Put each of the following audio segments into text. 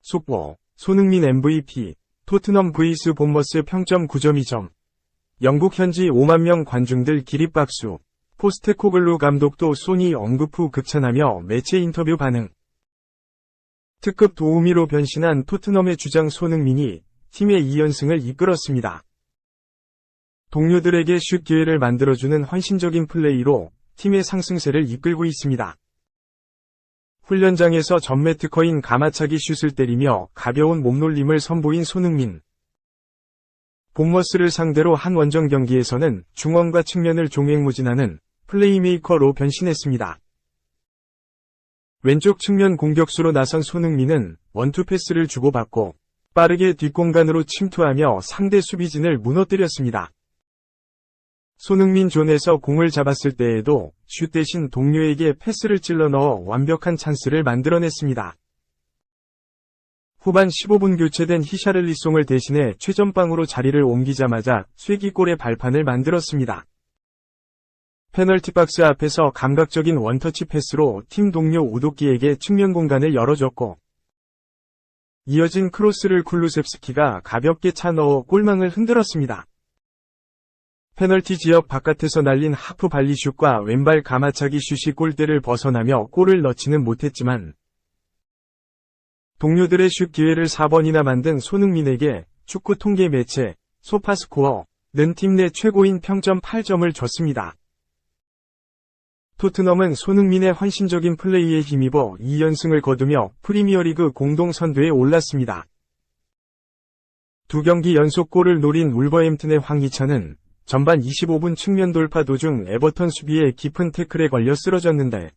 속보, 손흥민 MVP, 토트넘 vs 본머스 평점 9.2점. 영국 현지 5만 명 관중들 기립박수. 포스테코글루 감독도 소니 언급 후 극찬하며 매체 인터뷰 반응. 특급 도우미로 변신한 토트넘의 주장 손흥민이 팀의 2연승을 이끌었습니다. 동료들에게 슛 기회를 만들어주는 헌신적인 플레이로 팀의 상승세를 이끌고 있습니다. 훈련장에서 전매 특허인 가마차기 슛을 때리며 가벼운 몸놀림을 선보인 손흥민. 본머스를 상대로 한 원정 경기에서는 중원과 측면을 종횡무진하는 플레이메이커로 변신했습니다. 왼쪽 측면 공격수로 나선 손흥민은 원투 패스를 주고받고 빠르게 뒷공간으로 침투하며 상대 수비진을 무너뜨렸습니다. 손흥민 존에서 공을 잡았을 때에도 슛 대신 동료에게 패스를 찔러 넣어 완벽한 찬스를 만들어냈습니다. 후반 15분 교체된 히샤를리송을 대신해 최전방으로 자리를 옮기자마자 쐐기골의 발판을 만들었습니다. 페널티 박스 앞에서 감각적인 원터치 패스로 팀 동료 우도끼에게 측면 공간을 열어줬고, 이어진 크로스를 쿨루셉스키가 가볍게 차 넣어 골망을 흔들었습니다. 페널티 지역 바깥에서 날린 하프 발리슛과 왼발 가마차기 슛이 골대를 벗어나며 골을 넣지는 못했지만, 동료들의 슛 기회를 4번이나 만든 손흥민에게 축구 통계 매체 소파스코어는 팀 내 최고인 평점 8점을 줬습니다. 토트넘은 손흥민의 헌신적인 플레이에 힘입어 2연승을 거두며 프리미어리그 공동 선두에 올랐습니다. 2경기 연속 골을 노린 울버햄튼의 황희찬은 전반 25분 측면 돌파 도중 에버턴 수비에 깊은 태클에 걸려 쓰러졌는데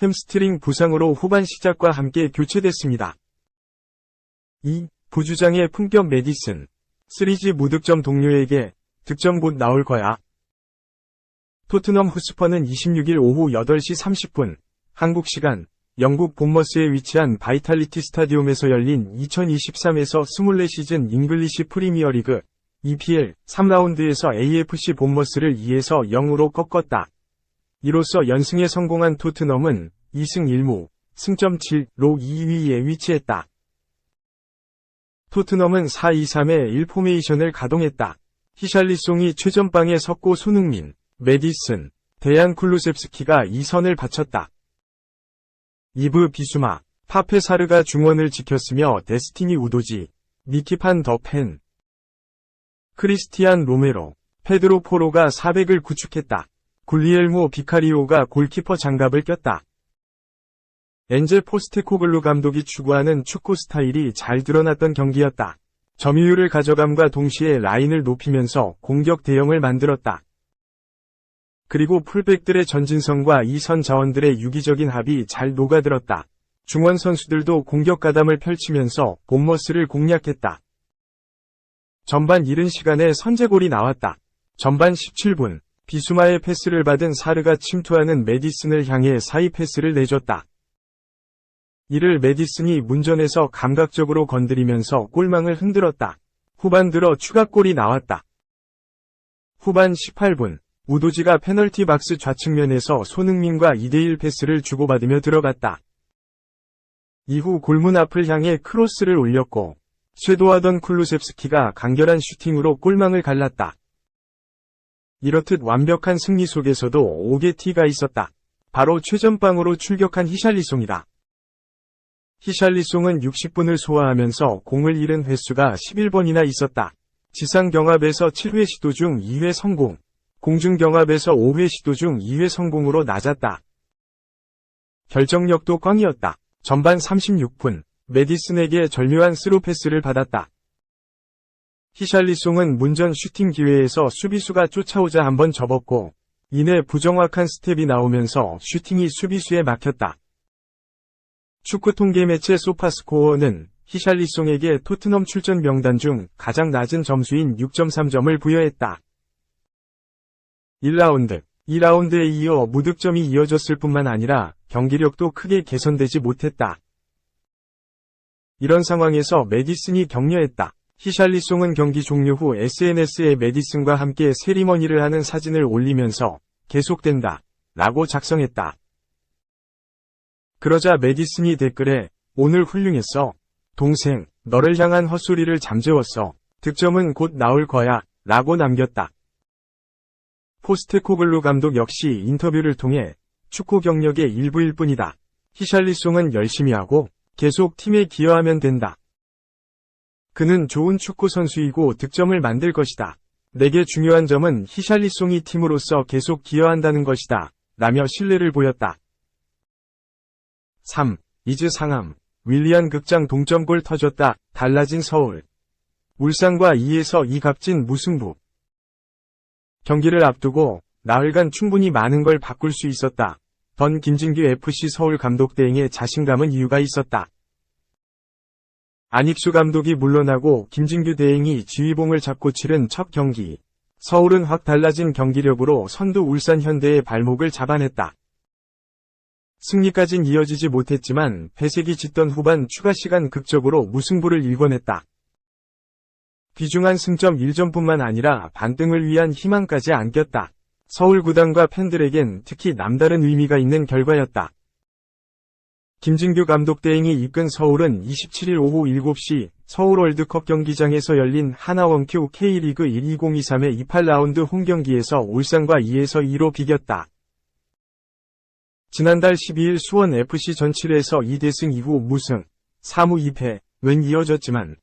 햄스트링 부상으로 후반 시작과 함께 교체됐습니다. 2. 부주장의 품격 메디슨. 3G 무득점 동료에게 득점 곧 나올 거야. 토트넘 후스퍼는 26일 오후 8시 30분 한국 시간 영국 본머스에 위치한 바이탈리티 스타디움에서 열린 2023에서 24시즌 잉글리시 프리미어리그 EPL 3라운드에서 AFC 본머스를 2에서 0으로 꺾었다. 이로써 연승에 성공한 토트넘은 2승 1무, 승점 7로 2위에 위치했다. 토트넘은 4-2-3의 1 포메이션을 가동했다. 히샬리송이 최전방에 섰고 손흥민, 메디슨, 데얀 쿨루셉스키가 2선을 바쳤다. 이브 비수마, 파페 사르가 중원을 지켰으며 데스티니 우도지, 니키 판 더 펜, 크리스티안 로메로, 페드로 포로가 400을 구축했다. 굴리엘모 비카리오가 골키퍼 장갑을 꼈다. 엔젤 포스테코글루 감독이 추구하는 축구 스타일이 잘 드러났던 경기였다. 점유율을 가져감과 동시에 라인을 높이면서 공격 대형을 만들었다. 그리고 풀백들의 전진성과 2선 자원들의 유기적인 합이 잘 녹아들었다. 중원 선수들도 공격 가담을 펼치면서 본머스를 공략했다. 전반 이른 시간에 선제골이 나왔다. 전반 17분, 비수마의 패스를 받은 사르가 침투하는 메디슨을 향해 사이 패스를 내줬다. 이를 메디슨이 문전에서 감각적으로 건드리면서 골망을 흔들었다. 후반 들어 추가골이 나왔다. 후반 18분, 우도지가 페널티 박스 좌측면에서 손흥민과 2대1 패스를 주고받으며 들어갔다. 이후 골문 앞을 향해 크로스를 올렸고, 쇄도하던 쿨루셉스키가 간결한 슈팅으로 골망을 갈랐다. 이렇듯 완벽한 승리 속에서도 옥의 티가 있었다. 바로 최전방으로 출격한 히샬리송이다. 히샬리송은 60분을 소화하면서 공을 잃은 횟수가 11번이나 있었다. 지상 경합에서 7회 시도 중 2회 성공, 공중 경합에서 5회 시도 중 2회 성공으로 낮았다. 결정력도 꽝이었다. 전반 36분, 메디슨에게 절묘한 스루 패스를 받았다. 히샬리송은 문전 슈팅 기회에서 수비수가 쫓아오자 한번 접었고, 이내 부정확한 스텝이 나오면서 슈팅이 수비수에 막혔다. 축구 통계 매체 소파스코어는 히샬리송에게 토트넘 출전 명단 중 가장 낮은 점수인 6.3점을 부여했다. 1라운드, 2라운드에 이어 무득점이 이어졌을 뿐만 아니라 경기력도 크게 개선되지 못했다. 이런 상황에서 메디슨이 격려했다. 히샬리송은 경기 종료 후 SNS에 메디슨과 함께 세리머니를 하는 사진을 올리면서 계속된다. 라고 작성했다. 그러자 매디슨이 댓글에 오늘 훌륭했어. 동생, 너를 향한 헛소리를 잠재웠어. 득점은 곧 나올 거야. 라고 남겼다. 포스테코글루 감독 역시 인터뷰를 통해 축구 경력의 일부일 뿐이다. 히샬리송은 열심히 하고 계속 팀에 기여하면 된다. 그는 좋은 축구 선수이고 득점을 만들 것이다. 내게 중요한 점은 히샬리송이 팀으로서 계속 기여한다는 것이다. 라며 신뢰를 보였다. 3. 이즈 상암. 윌리안 극장 동점골 터졌다. 달라진 서울. 울산과 2에서 2 값진 무승부. 경기를 앞두고 나흘간 충분히 많은 걸 바꿀 수 있었다. 던 김진규 FC 서울 감독 대행의 자신감은 이유가 있었다. 안익수 감독이 물러나고 김진규 대행이 지휘봉을 잡고 치른 첫 경기. 서울은 확 달라진 경기력으로 선두 울산 현대의 발목을 잡아냈다. 승리까진 이어지지 못했지만 패색이 짙던 후반 추가 시간 극적으로 무승부를 일궈냈다. 귀중한 승점 1점뿐만 아니라 반등을 위한 희망까지 안겼다. 서울 구단과 팬들에겐 특히 남다른 의미가 있는 결과였다. 김진규 감독 대행이 이끈 서울은 27일 오후 7시 서울 월드컵 경기장에서 열린 하나원큐 K리그 1-2023의 28라운드 홈경기에서 울산과 2에서 2로 비겼다. 지난달 12일 수원FC 전칠에서 2대승 이후 무승, 3무 2패는 이어졌지만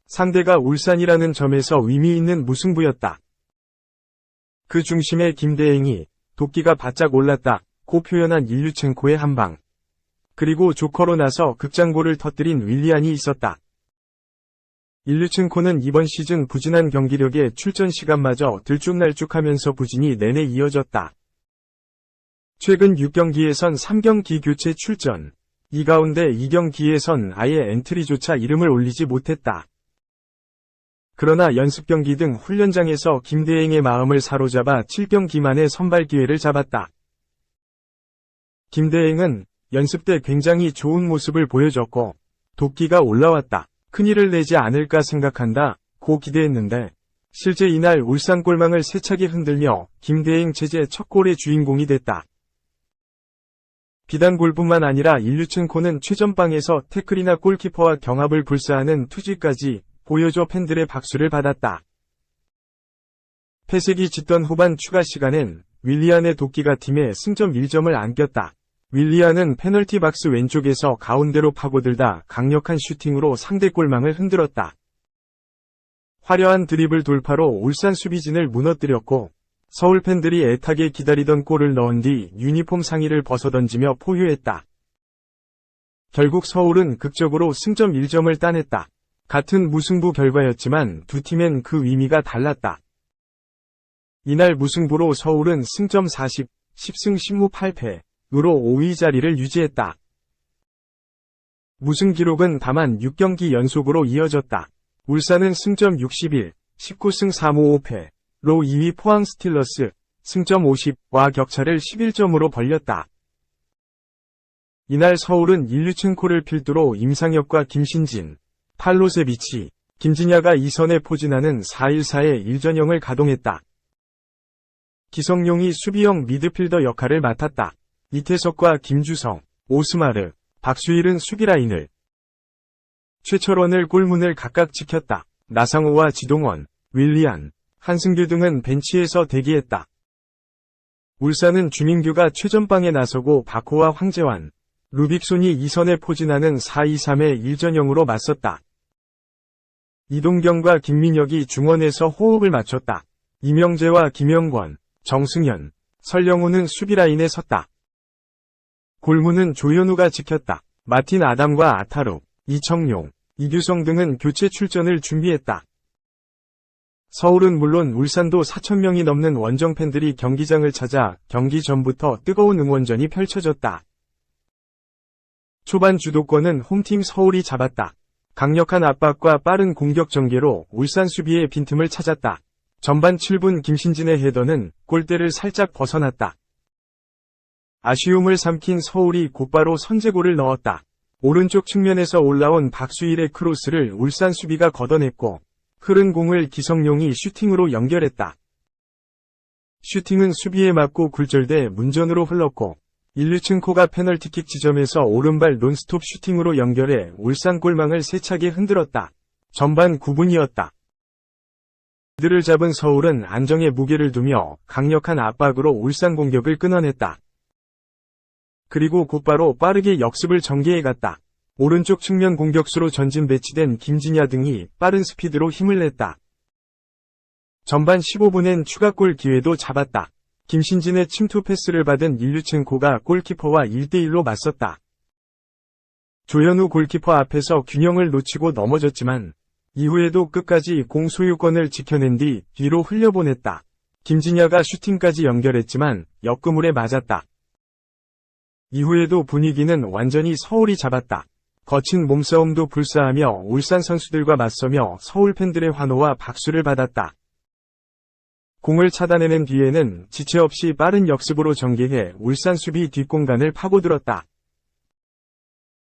상대가 울산이라는 점에서 의미 있는 무승부였다. 그 중심에 김 대행이 도끼가 바짝 올랐다 고 표현한 일류첸코의 한방. 그리고 조커로 나서 극장골을 터뜨린 윌리안이 있었다. 일류첸코는 이번 시즌 부진한 경기력에 출전 시간마저 들쭉날쭉하면서 부진이 내내 이어졌다. 최근 6경기에선 3경기 교체 출전. 이 가운데 2경기에선 아예 엔트리조차 이름을 올리지 못했다. 그러나 연습경기 등 훈련장에서 김 대행의 마음을 사로잡아 7경기 만에 선발 기회를 잡았다. 김 대행은 연습 때 굉장히 좋은 모습을 보여줬고 도끼가 올라왔다. 큰일을 내지 않을까 생각한다 고 기대했는데 실제 이날 울산 골망을 세차게 흔들며 김 대행 제재 첫 골의 주인공이 됐다. 비단 골뿐만 아니라 일류첸코는 최전방에서 태클이나 골키퍼와 경합을 불사하는 투지까지 보여줘 팬들의 박수를 받았다. 패색이 짙던 후반 추가 시간엔 윌리안의 도끼가 팀에 승점 1점을 안겼다. 윌리안은 페널티 박스 왼쪽에서 가운데로 파고들다 강력한 슈팅으로 상대 골망을 흔들었다. 화려한 드리블 돌파로 울산 수비진을 무너뜨렸고 서울 팬들이 애타게 기다리던 골을 넣은 뒤 유니폼 상의를 벗어던지며 포효했다. 결국 서울은 극적으로 승점 1점을 따냈다. 같은 무승부 결과였지만 두 팀엔 그 의미가 달랐다. 이날 무승부로 서울은 승점 40, 10승 10무 8패. 으로 5위 자리를 유지했다. 무승 기록은 다만 6경기 연속으로 이어졌다. 울산은 승점 61, 19승 4무 5패로 2위 포항 스틸러스, 승점 50와 격차를 11점으로 벌렸다. 이날 서울은 일류첸코를 필두로 임상혁과 김신진, 팔로세비치, 김진야가 2선에 포진하는 4-1-4의 1전형을 가동했다. 기성용이 수비형 미드필더 역할을 맡았다. 이태석과 김주성, 오스마르, 박수일은 수비라인을, 최철원을 골문을 각각 지켰다. 나상호와 지동원, 윌리안, 한승규 등은 벤치에서 대기했다. 울산은 주민규가 최전방에 나서고 박호와 황재환, 루빅손이 2선에 포진하는 4-2-3의 1전형으로 맞섰다. 이동경과 김민혁이 중원에서 호흡을 맞췄다. 이명재와 김영권, 정승현, 설영우는 수비라인에 섰다. 골문은 조현우가 지켰다. 마틴 아담과 아타루, 이청용, 이규성 등은 교체 출전을 준비했다. 서울은 물론 울산도 4,000명이 넘는 원정 팬들이 경기장을 찾아 경기 전부터 뜨거운 응원전이 펼쳐졌다. 초반 주도권은 홈팀 서울이 잡았다. 강력한 압박과 빠른 공격 전개로 울산 수비의 빈틈을 찾았다. 전반 7분 김신진의 헤더는 골대를 살짝 벗어났다. 아쉬움을 삼킨 서울이 곧바로 선제골을 넣었다. 오른쪽 측면에서 올라온 박수일의 크로스를 울산 수비가 걷어냈고 흐른 공을 기성용이 슈팅으로 연결했다. 슈팅은 수비에 맞고 굴절돼 문전으로 흘렀고 일류첸코가 페널티킥 지점에서 오른발 논스톱 슈팅으로 연결해 울산 골망을 세차게 흔들었다. 전반 9분이었다. 리드를 잡은 서울은 안정에 무게를 두며 강력한 압박으로 울산 공격을 끊어냈다. 그리고 곧바로 빠르게 역습을 전개해갔다. 오른쪽 측면 공격수로 전진 배치된 김진야 등이 빠른 스피드로 힘을 냈다. 전반 15분엔 추가골 기회도 잡았다. 김신진의 침투 패스를 받은 일류첸코가 골키퍼와 1대1로 맞섰다. 조현우 골키퍼 앞에서 균형을 놓치고 넘어졌지만 이후에도 끝까지 공 소유권을 지켜낸 뒤 뒤로 흘려보냈다. 김진야가 슈팅까지 연결했지만 역그물에 맞았다. 이후에도 분위기는 완전히 서울이 잡았다. 거친 몸싸움도 불사하며 울산 선수들과 맞서며 서울 팬들의 환호와 박수를 받았다. 공을 차단해낸 뒤에는 지체 없이 빠른 역습으로 전개해 울산 수비 뒷공간을 파고들었다.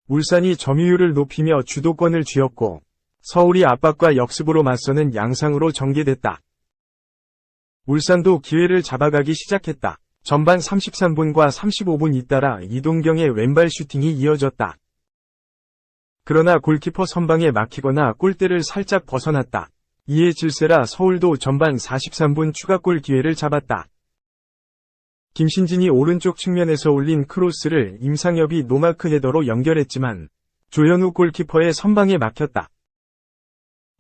울산이 점유율을 높이며 주도권을 쥐었고 서울이 압박과 역습으로 맞서는 양상으로 전개됐다. 울산도 기회를 잡아가기 시작했다. 전반 33분과 35분 잇따라 이동경의 왼발 슈팅이 이어졌다. 그러나 골키퍼 선방에 막히거나 골대를 살짝 벗어났다. 이에 질세라 서울도 전반 43분 추가골 기회를 잡았다. 김신진이 오른쪽 측면에서 올린 크로스를 임상엽이 노마크 헤더로 연결했지만 조현우 골키퍼의 선방에 막혔다.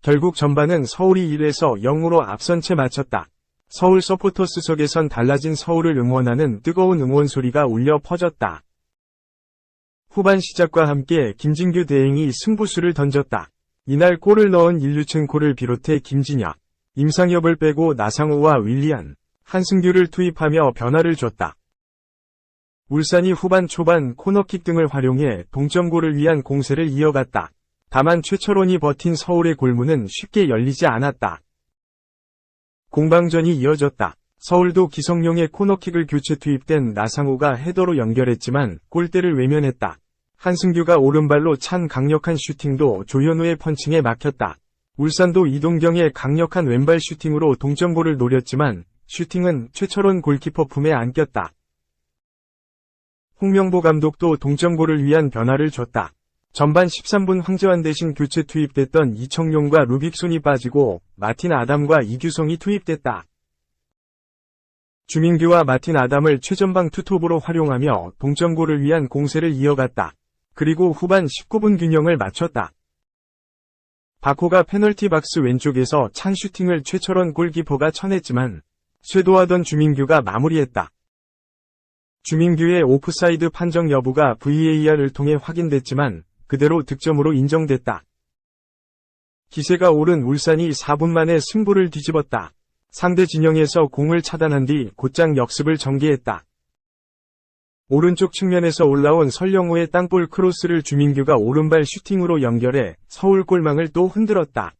결국 전반은 서울이 1에서 0으로 앞선 채 마쳤다. 서울 서포터스석에선 달라진 서울을 응원하는 뜨거운 응원 소리가 울려 퍼졌다. 후반 시작과 함께 김진규 대행이 승부수를 던졌다. 이날 골을 넣은 일류첸코를 비롯해 김진야, 임상엽을 빼고 나상호와 윌리안, 한승규를 투입하며 변화를 줬다. 울산이 후반 초반 코너킥 등을 활용해 동점골을 위한 공세를 이어갔다. 다만 최철원이 버틴 서울의 골문은 쉽게 열리지 않았다. 공방전이 이어졌다. 서울도 기성용의 코너킥을 교체 투입된 나상호가 헤더로 연결했지만 골대를 외면했다. 한승규가 오른발로 찬 강력한 슈팅도 조현우의 펀칭에 막혔다. 울산도 이동경의 강력한 왼발 슈팅으로 동점골을 노렸지만 슈팅은 최철원 골키퍼 품에 안겼다. 홍명보 감독도 동점골을 위한 변화를 줬다. 전반 13분 황재환 대신 교체 투입됐던 이청용과 루빅손이 빠지고 마틴 아담과 이규성이 투입됐다. 주민규와 마틴 아담을 최전방 투톱으로 활용하며 동점골을 위한 공세를 이어갔다. 그리고 후반 19분 균형을 맞췄다. 바코가 페널티 박스 왼쪽에서 찬 슈팅을 최철원 골키퍼가 쳐냈지만 쇄도하던 주민규가 마무리했다. 주민규의 오프사이드 판정 여부가 VAR을 통해 확인됐지만 그대로 득점으로 인정됐다. 기세가 오른 울산이 4분 만에 승부를 뒤집었다. 상대 진영에서 공을 차단한 뒤 곧장 역습을 전개했다. 오른쪽 측면에서 올라온 설영우의 땅볼 크로스를 주민규가 오른발 슈팅으로 연결해 서울 골망을 또 흔들었다.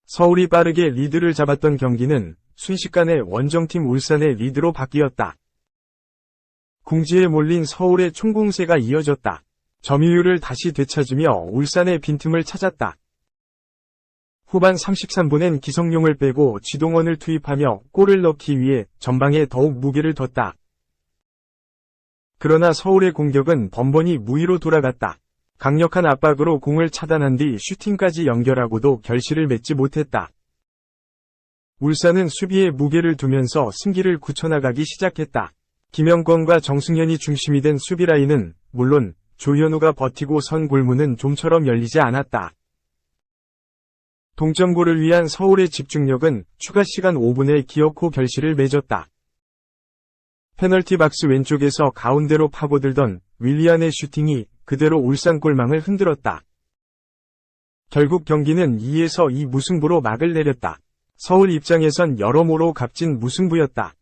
서울이 빠르게 리드를 잡았던 경기는 순식간에 원정팀 울산의 리드로 바뀌었다. 궁지에 몰린 서울의 총공세가 이어졌다. 점유율을 다시 되찾으며 울산의 빈틈을 찾았다. 후반 33분엔 기성용을 빼고 지동원을 투입하며 골을 넣기 위해 전방에 더욱 무게를 뒀다. 그러나 서울의 공격은 번번이 무위로 돌아갔다. 강력한 압박으로 공을 차단한 뒤 슈팅까지 연결하고도 결실을 맺지 못했다. 울산은 수비에 무게를 두면서 승기를 굳혀나가기 시작했다. 김영권과 정승현이 중심이 된 수비라인은 물론 조현우가 버티고 선 골문은 좀처럼 열리지 않았다. 동점골을 위한 서울의 집중력은 추가 시간 5분에 기어코 결실을 맺었다. 페널티 박스 왼쪽에서 가운데로 파고들던 윌리안의 슈팅이 그대로 울산 골망을 흔들었다. 결국 경기는 2에서 2 무승부로 막을 내렸다. 서울 입장에선 여러모로 값진 무승부였다.